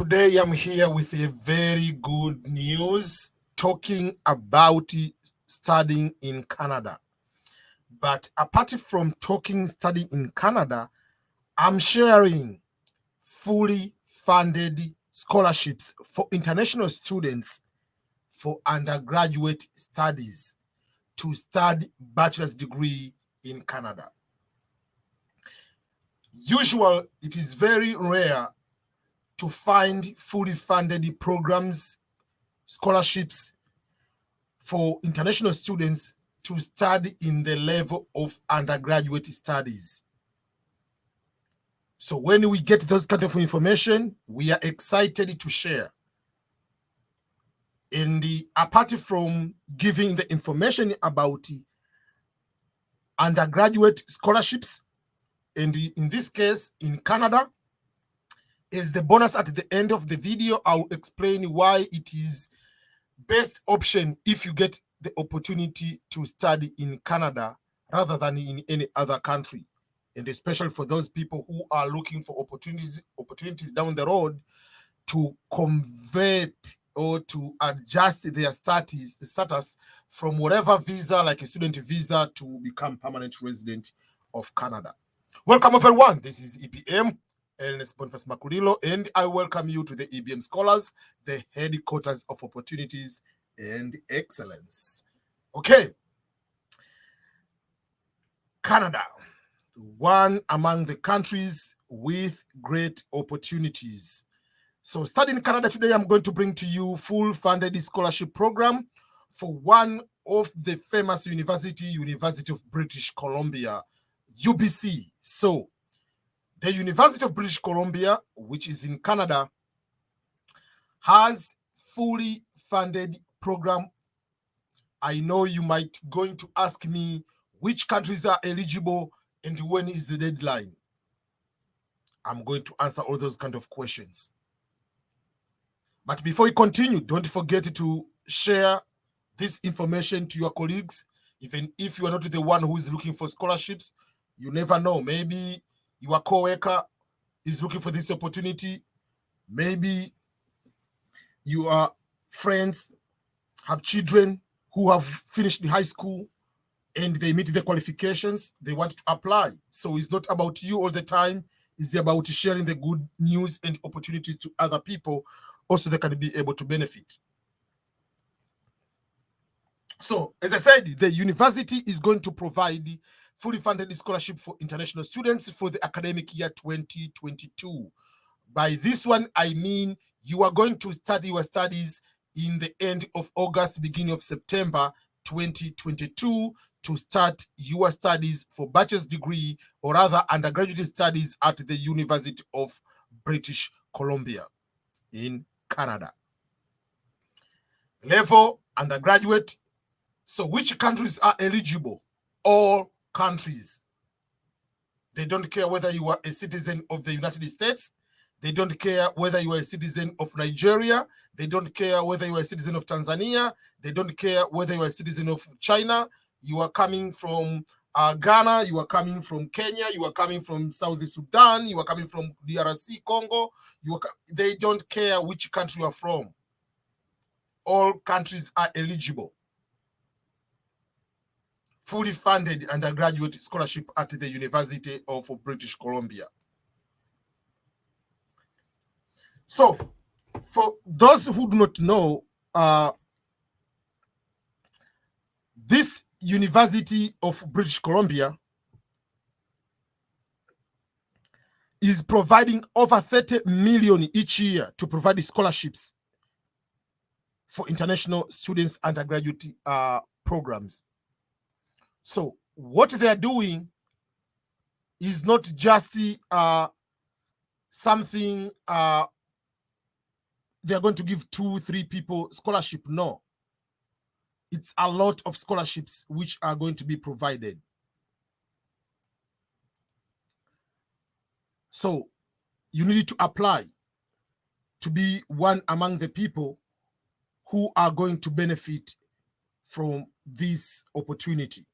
Today I'm here with a very good news talking about studying in Canada. But apart from studying in Canada, I'm sharing fully funded scholarships for international students for undergraduate studies to study bachelor's degree in Canada. Usually, it is very rare to find fully funded programs, scholarships for international students to study in the level of undergraduate studies. So when we get those kind of information, we are excited to share. Apart from giving the information about undergraduate scholarships, and in this case, in Canada, is the bonus at the end of the video. I'll explain why it is best option if you get the opportunity to study in Canada rather than in any other country, and especially for those people who are looking for opportunities down the road to convert or to adjust their status from whatever visa, like a student visa, to become permanent resident of Canada. Welcome everyone, this is EBM Ernest Boniface Makulilo, and I welcome you to the EBM Scholars, the headquarters of opportunities and excellence. Okay, Canada, one among the countries with great opportunities. So studying in Canada today, I'm going to bring to you full funded scholarship program for one of the famous University of British Columbia, UBC. So the University of British Columbia, which is in Canada, has fully funded program. I know you might going to ask me which countries are eligible and when is the deadline. I'm going to answer all those kind of questions. But before we continue, don't forget to share this information to your colleagues. Even if you are not the one who is looking for scholarships, you never know. Maybe your coworker is looking for this opportunity. Maybe your friends have children who have finished the high school and they meet the qualifications, they want to apply. So it's not about you all the time. It's about sharing the good news and opportunities to other people, also they can be able to benefit. So, as I said, the university is going to provide fully funded scholarship for international students for the academic year 2022. By this one, I mean you are going to study your studies in the end of August, beginning of September 2022 to start your studies for bachelor's degree or rather undergraduate studies at the University of British Columbia in Canada. Level undergraduate. So which countries are eligible? All countries. They don't care whether you are a citizen of the United States. They don't care whether you are a citizen of Nigeria. They don't care whether you are a citizen of Tanzania. They don't care whether you are a citizen of China. You are coming from Ghana. You are coming from Kenya. You are coming from South Sudan. You are coming from DRC, Congo. They don't care which country you are from. All countries are eligible. Fully funded undergraduate scholarship at the University of British Columbia. So, for those who do not know, this University of British Columbia is providing over 30 million each year to provide scholarships for international students undergraduate programs. So what they are doing is not just something they are going to give 2-3 people scholarship. No, it's a lot of scholarships which are going to be provided. So you need to apply to be one among the people who are going to benefit from this opportunity.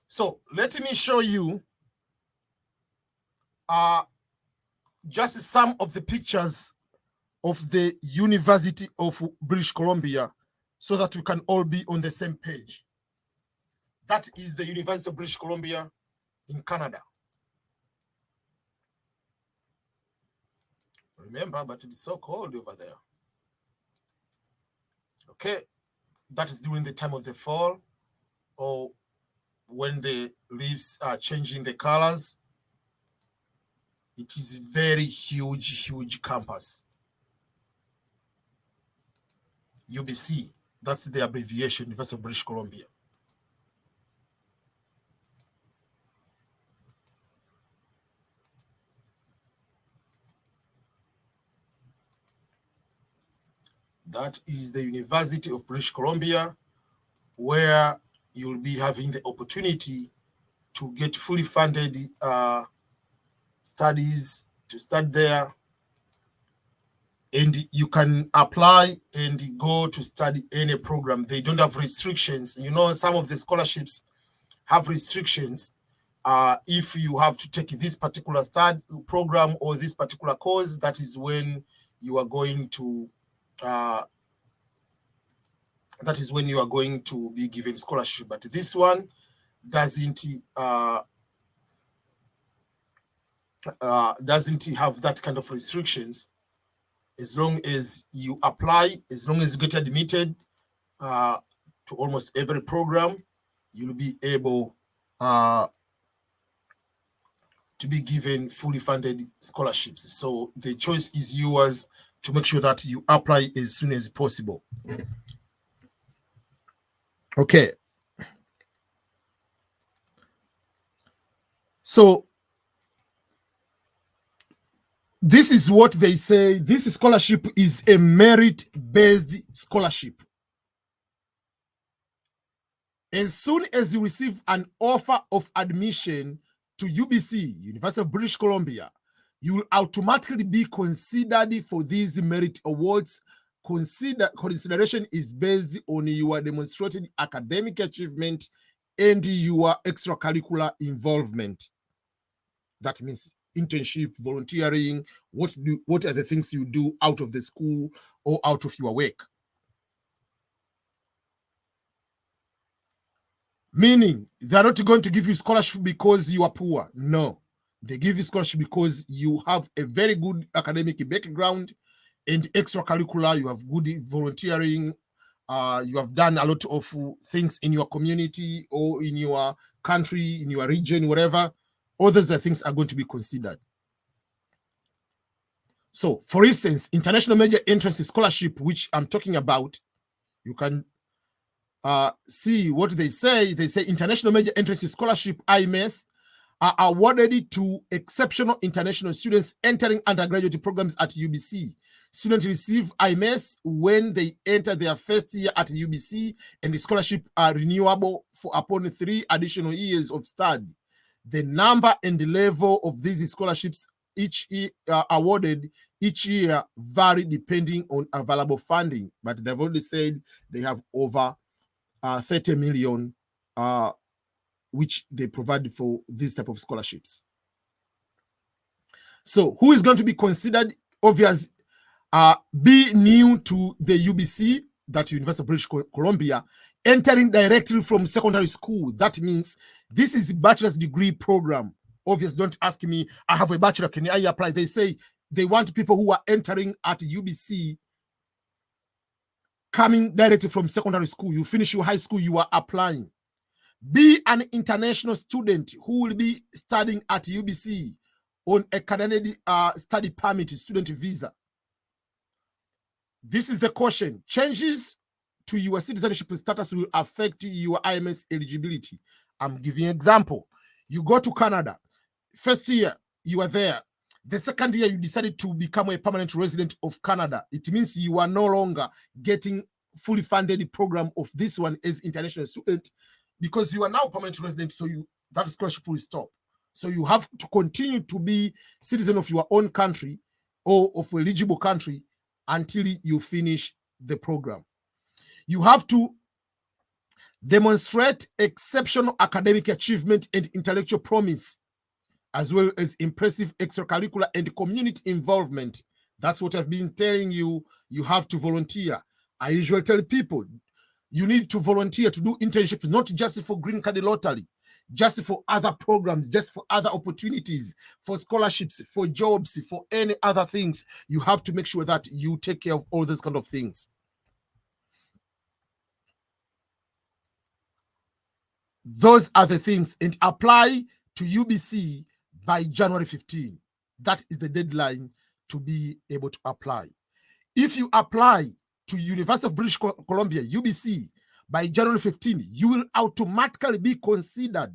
So let me show you just some of the pictures of the University of British Columbia so that we can all be on the same page. That is the University of British Columbia in Canada. Remember, but it's so cold over there. Okay, that is during the time of the fall or when the leaves are changing the colors. It is very huge campus. UBC, that's the abbreviation, University of British Columbia. That is the University of British Columbia, where you'll be having the opportunity to get fully funded studies to start there. And you can apply and go to study any program. They don't have restrictions. You know, some of the scholarships have restrictions. If you have to take this particular study program or this particular course, that is when you are going to be given scholarship. But this one doesn't have that kind of restrictions. As long as you apply, as long as you get admitted to almost every program, you'll be able to be given fully funded scholarships. So the choice is yours to make sure that you apply as soon as possible. Okay. So this is what they say. This scholarship is a merit-based scholarship. As soon as you receive an offer of admission to UBC, University of British Columbia, you will automatically be considered for these merit awards. Consideration is based on your demonstrated academic achievement and your extracurricular involvement. That means internship, volunteering, what are the things you do out of the school or out of your work. Meaning, they're not going to give you scholarship because you are poor. No, they give you scholarship because you have a very good academic background and extracurricular, you have good volunteering, you have done a lot of things in your community or in your country, in your region, whatever. All those things are going to be considered. So, for instance, International Major Entrance Scholarship, which I'm talking about, you can see what they say. They say International Major Entrance Scholarship, IMES, are awarded to exceptional international students entering undergraduate programs at UBC. Students receive IMES when they enter their first year at UBC, and the scholarship are renewable for upon 3 additional years of study. The number and the level of these scholarships each year awarded each year vary depending on available funding, but they've already said they have over 30 million which they provide for this type of scholarships. So who is going to be considered? Obvious, be new to the UBC, that University of British Columbia, entering directly from secondary school. That means this is a bachelor's degree program. Obviously, don't ask me, I have a bachelor, can I apply? They say they want people who are entering at UBC coming directly from secondary school. You finish your high school, you are applying. Be an international student who will be studying at UBC on a Canadian study permit, student visa. This is the question. Changes to your citizenship status will affect your IMES eligibility. I'm giving an example. You go to Canada. First year, you are there. The second year, you decided to become a permanent resident of Canada. It means you are no longer getting fully funded program of this one as international student because you are now permanent resident, so that scholarship will stop. So you have to continue to be citizen of your own country or of eligible country until you finish the program. You have to demonstrate exceptional academic achievement and intellectual promise. as well as impressive extracurricular and community involvement. That's what I've been telling you. You have to volunteer. I usually tell people, you need to volunteer to do internships, not just for green card lottery, just for other programs, just for other opportunities, for scholarships, for jobs, for any other things. You have to make sure that you take care of all those kind of things. Those are the things, and apply to UBC by January 15. That is the deadline to be able to apply. If you apply to University of British Columbia, UBC, by January 15, you will automatically be considered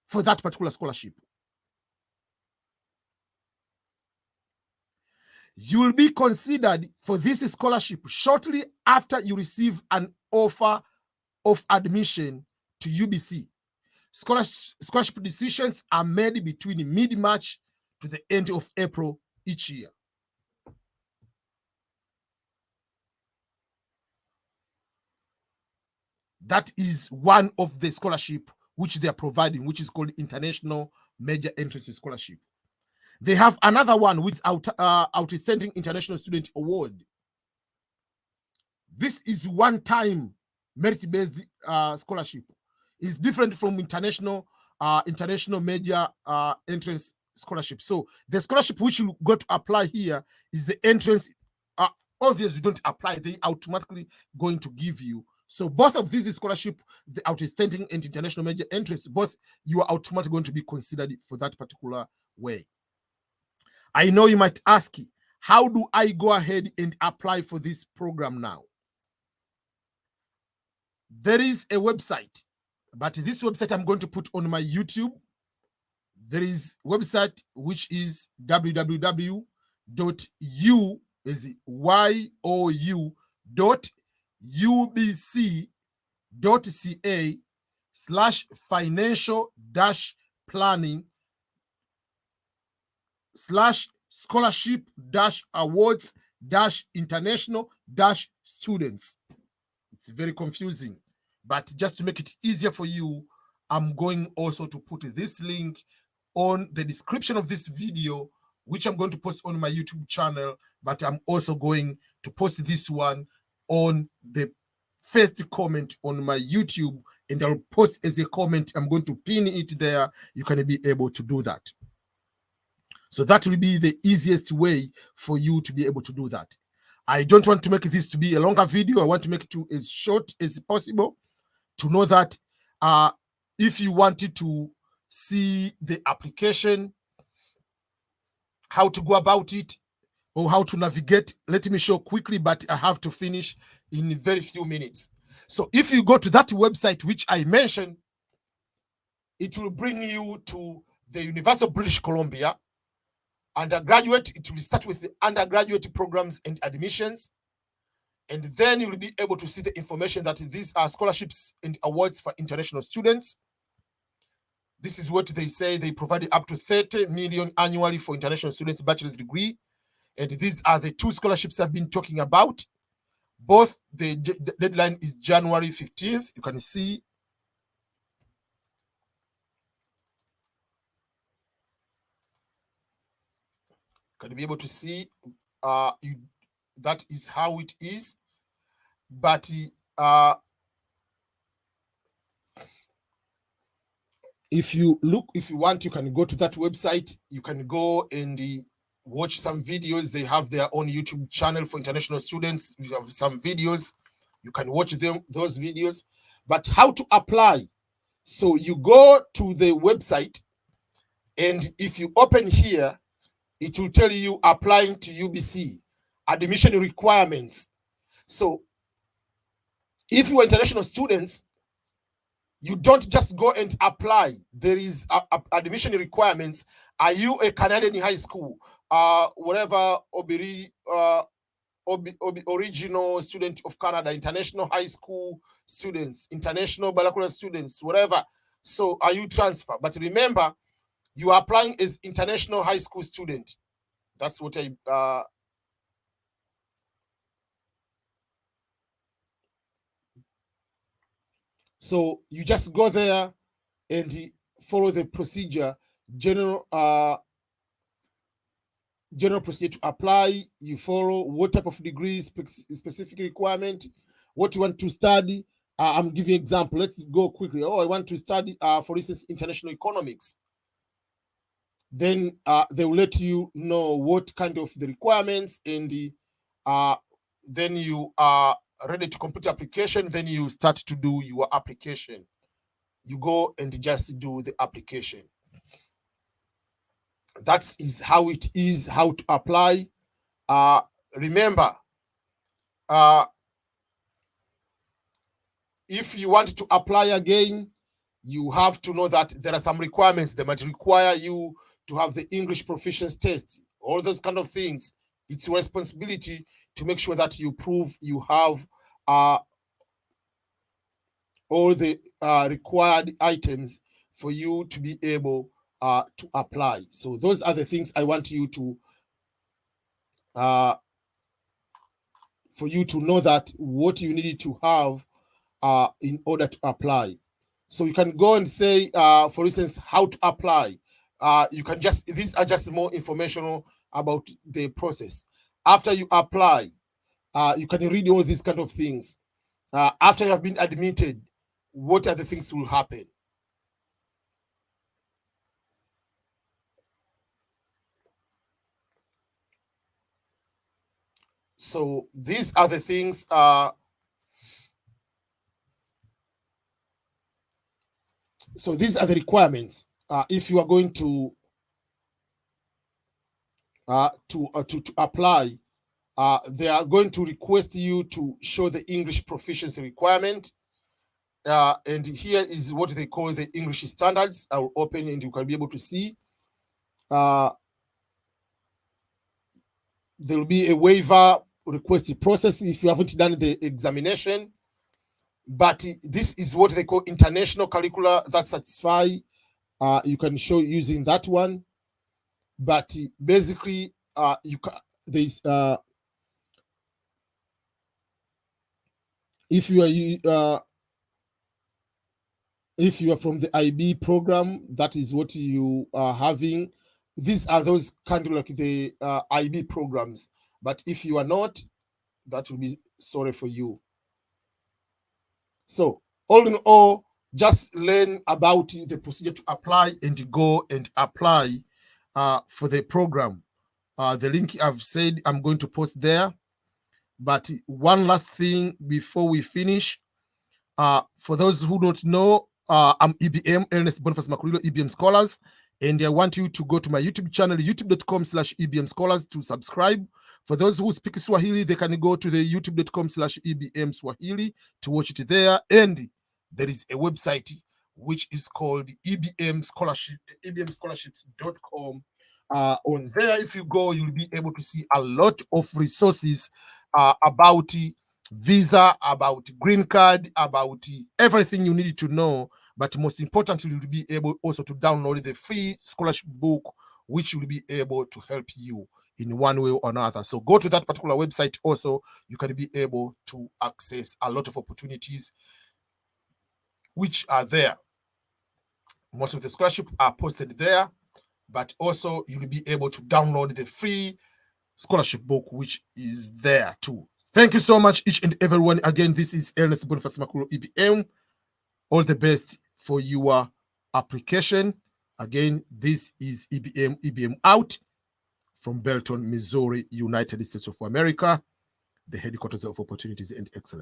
for that particular scholarship. You will be considered for this scholarship shortly after you receive an offer of admission to UBC. Scholarship decisions are made between mid-March to the end of April each year. That is one of the scholarship which they are providing, which is called International Major Entrance Scholarship. They have another one, which is Outstanding International Student Award. This is one-time merit-based scholarship. It's different from international major entrance scholarship. So the scholarship which you got to apply here is the entrance. Obviously, you don't apply; they automatically going to give you. So both of these scholarship, the outstanding and international major entrance, both you are automatically going to be considered for that particular way. I know you might ask, how do I go ahead and apply for this program now? There is a website, but this website I'm going to put on my YouTube. There is a website which is www.ubc.ca/financial-planning/scholarship-awards-international-students. It's very confusing, but just to make it easier for you, I'm going also to put this link on the description of this video, which I'm going to post on my YouTube channel, but I'm also going to post this one on the first comment on my YouTube, and I'll post as a comment. I'm going to pin it there. You can be able to do that. So that will be the easiest way for you to be able to do that. I don't want to make this to be a longer video. I want to make it as short as possible, to know that if you wanted to see the application, how to go about it, or how to navigate, let me show quickly, but I have to finish in very few minutes. So if you go to that website which I mentioned, it will bring you to the University of British Columbia. Undergraduate, it will start with the undergraduate programs and admissions. And then you will be able to see the information that these are scholarships and awards for international students. This is what they say. They provide up to 30 million annually for international students' bachelor's degree. And these are the two scholarships I've been talking about. Both, the deadline is January 15th. You can see. Can be able to see. That is how it is. But if you want, you can go to that website. You can go and watch some videos. They have their own YouTube channel for international students. You have some videos. You can watch those videos. But how to apply? So you go to the website, and if you open here, it will tell you applying to UBC, admission requirements. So if you are international students, you don't just go and apply. There is admission requirements. Are you a Canadian high school? Whatever, original student of Canada, international high school students, international bilateral students, whatever. So are you transfer? But remember, you are applying as international high school student. That's what so you just go there and follow the procedure general procedure to apply. You follow what type of degree, specific requirement, what you want to study. I'm giving an example. Let's go quickly. Oh, I want to study, for instance, international economics. Then they will let you know what kind of the requirements, and then you are ready to complete application. Then you start to do your application. You go and just do the application. That is how it is, how to apply. Remember, if you want to apply again, you have to know that there are some requirements. They might require you to have the English proficiency test, all those kind of things. It's your responsibility to make sure that you prove you have all the required items for you to be able to apply. So those are the things I want you to for you to know, that what you needed to have in order to apply. So you can go and say, for instance, how to apply. You can just, these are just more informational about the process. After you apply, you can read all these kind of things. After you have been admitted, what are the things will happen? So these are the things. So these are the requirements. If you are going to apply, they are going to request you to show the English proficiency requirement. And here is what they call the English standards. I will open and you can be able to see. There will be a waiver request process if you haven't done the examination. But this is what they call international curricula that satisfy. You can show using that one. But basically, you can, there's if you are from the IB program, that is what you are having. These are those kind of like the IB programs. But if you are not, that will be sorry for you. So all in all, just learn about the procedure to apply and go and apply for the program. The link I've said I'm going to post there. But one last thing before we finish, for those who don't know, I'm EBM, Ernest Boniface Makulilo, EBM Scholars, and I want you to go to my YouTube channel, youtube.com/EBM Scholars, to subscribe. For those who speak Swahili, they can go to the youtube.com/EBM Swahili to watch it there. And there is a website which is called EBM Scholarship, EBMscholarships.com. On there, if you go, you'll be able to see a lot of resources about visa, about green card, about everything you need to know. But most importantly, you'll be able also to download the free scholarship book, which will be able to help you in one way or another. So go to that particular website also. You can be able to access a lot of opportunities which are there. Most of the scholarships are posted there, but also you'll be able to download the free scholarship book, which is there too. Thank you so much, each and everyone. Again, this is Ernest Boniface Makulilo, EBM. All the best for your application. Again, this is EBM out from Belton, Missouri, United States of America, the headquarters of opportunities and excellence.